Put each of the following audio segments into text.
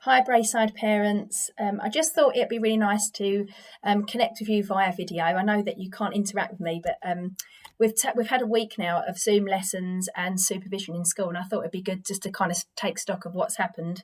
Hi, Braeside parents. I just thought it'd be really nice to connect with you via video. I know that you can't interact with me, but we've had a week now of Zoom lessons and supervision in school, and I thought it'd be good just to kind of take stock of what's happened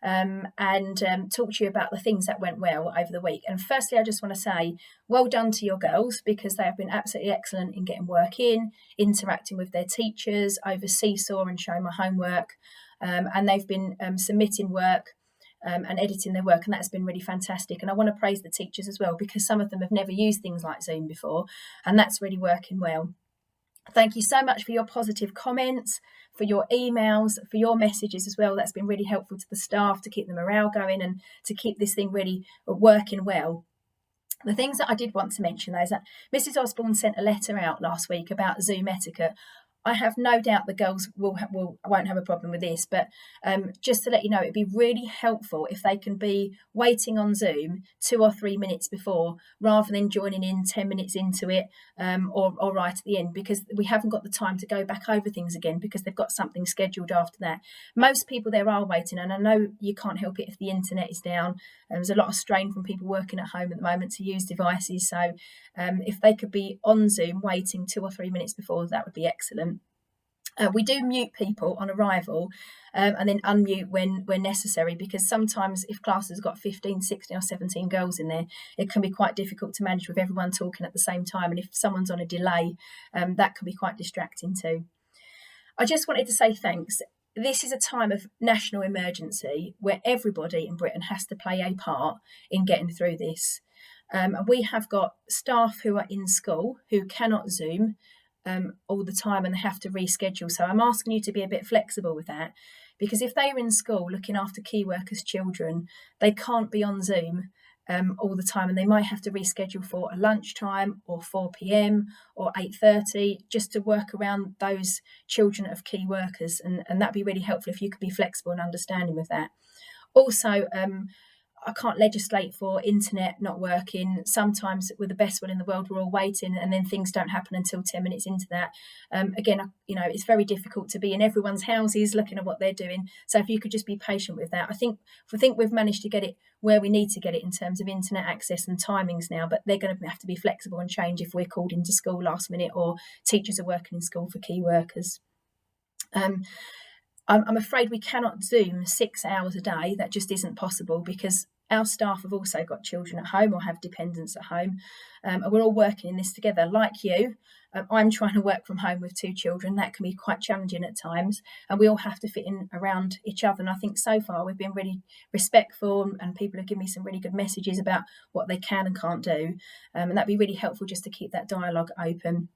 and talk to you about the things that went well over the week. And firstly, I just want to say well done to your girls because they have been absolutely excellent in getting work in, interacting with their teachers over Seesaw and Show My Homework, and they've been submitting work and editing their work, and that's been really fantastic. And I want to praise the teachers as well because some of them have never used things like Zoom before, and that's really working well. Thank you so much for your positive comments, for your emails, for your messages as well. That's been really helpful to the staff to keep the morale going and to keep this thing really working well. The things that I did want to mention though is that Mrs. Osborne sent a letter out last week about Zoom etiquette. I have no doubt the girls won't have a problem with this, but just to let you know, it'd be really helpful if they can be waiting on Zoom 2 or 3 minutes before, rather than joining in 10 minutes into it or right at the end, because we haven't got the time to go back over things again because they've got something scheduled after that. Most people there are waiting, and I know you can't help it if the internet is down. There's a lot of strain from people working at home at the moment to use devices, so if they could be on Zoom waiting 2 or 3 minutes before, that would be excellent. We do mute people on arrival and then unmute when necessary, because sometimes if class has got 15, 16 or 17 girls in there, it can be quite difficult to manage with everyone talking at the same time. And if someone's on a delay, that can be quite distracting too. I just wanted to say thanks. This is a time of national emergency where everybody in Britain has to play a part in getting through this. We have got staff who are in school who cannot Zoom all the time and they have to reschedule. So I'm asking you to be a bit flexible with that, because if they are in school looking after key workers' children, they can't be on Zoom all the time, and they might have to reschedule for a lunchtime or 4 p.m. or 8:30 just to work around those children of key workers, and that'd be really helpful if you could be flexible and understanding with that. Also, I can't legislate for internet not working. Sometimes with the best will in the world, we're all waiting and then things don't happen until 10 minutes into that. Again, it's very difficult to be in everyone's houses looking at what they're doing. So if you could just be patient with that. I think we've managed to get it where we need to get it in terms of internet access and timings now, but they're going to have to be flexible and change if we're called into school last minute or teachers are working in school for key workers. I'm afraid we cannot Zoom 6 hours a day. That just isn't possible because our staff have also got children at home or have dependents at home. And we're all working in this together. Like you, I'm trying to work from home with 2 children. That can be quite challenging at times. And we all have to fit in around each other. And I think so far we've been really respectful, and people have given me some really good messages about what they can and can't do. And that'd be really helpful just to keep that dialogue open.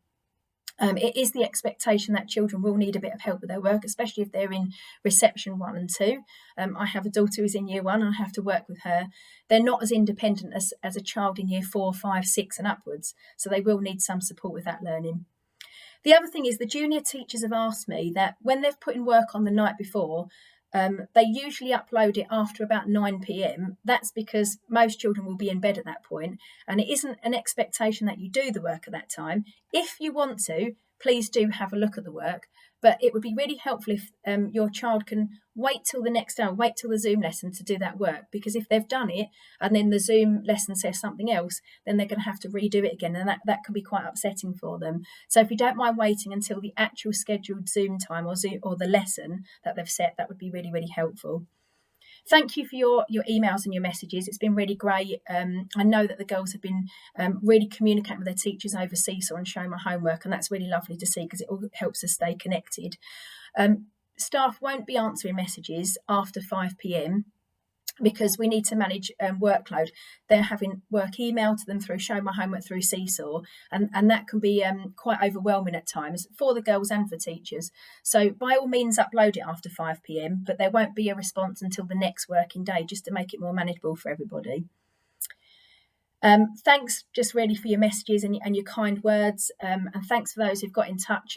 It is the expectation that children will need a bit of help with their work, especially if they're in reception 1 and 2. I have a daughter who's in year 1 and I have to work with her. They're not as independent as a child in year 4, 5, 6 and upwards, so they will need some support with that learning. The other thing is the junior teachers have asked me that when they've put in work on the night before, they usually upload it after about 9 p.m. That's because most children will be in bed at that point, and it isn't an expectation that you do the work at that time. If you want to, please do have a look at the work, but it would be really helpful if your child can wait till the next hour, wait till the Zoom lesson to do that work, because if they've done it and then the Zoom lesson says something else, then they're going to have to redo it again, and that can be quite upsetting for them. So if you don't mind waiting until the actual scheduled Zoom time or the lesson that they've set, that would be really, really helpful. Thank you for your emails and your messages. It's been really great. I know that the girls have been really communicating with their teachers over Seesaw and Show My Homework, and that's really lovely to see because it all helps us stay connected. Staff won't be answering messages after 5 p.m. because we need to manage workload. They're having work emailed to them through Show My Homework through Seesaw, and that can be quite overwhelming at times for the girls and for teachers. So by all means upload it after 5 p.m, but there won't be a response until the next working day, just to make it more manageable for everybody. Thanks just really for your messages and your kind words, and thanks for those who've got in touch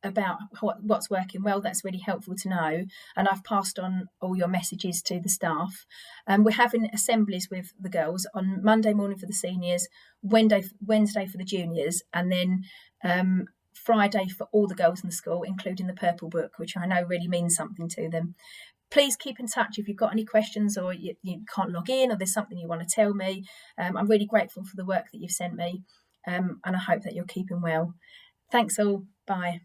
about what's working well. That's really helpful to know, and I've passed on all your messages to the staff. We're having assemblies with the girls on Monday morning for the seniors, Wednesday for the juniors, and then Friday for all the girls in the school, including the purple book, which I know really means something to them. please keep in touch if you've got any questions, or you can't log in, or there's something you want to tell me. I'm really grateful for the work that you've sent me, and I hope that you're keeping well. Thanks all. Bye.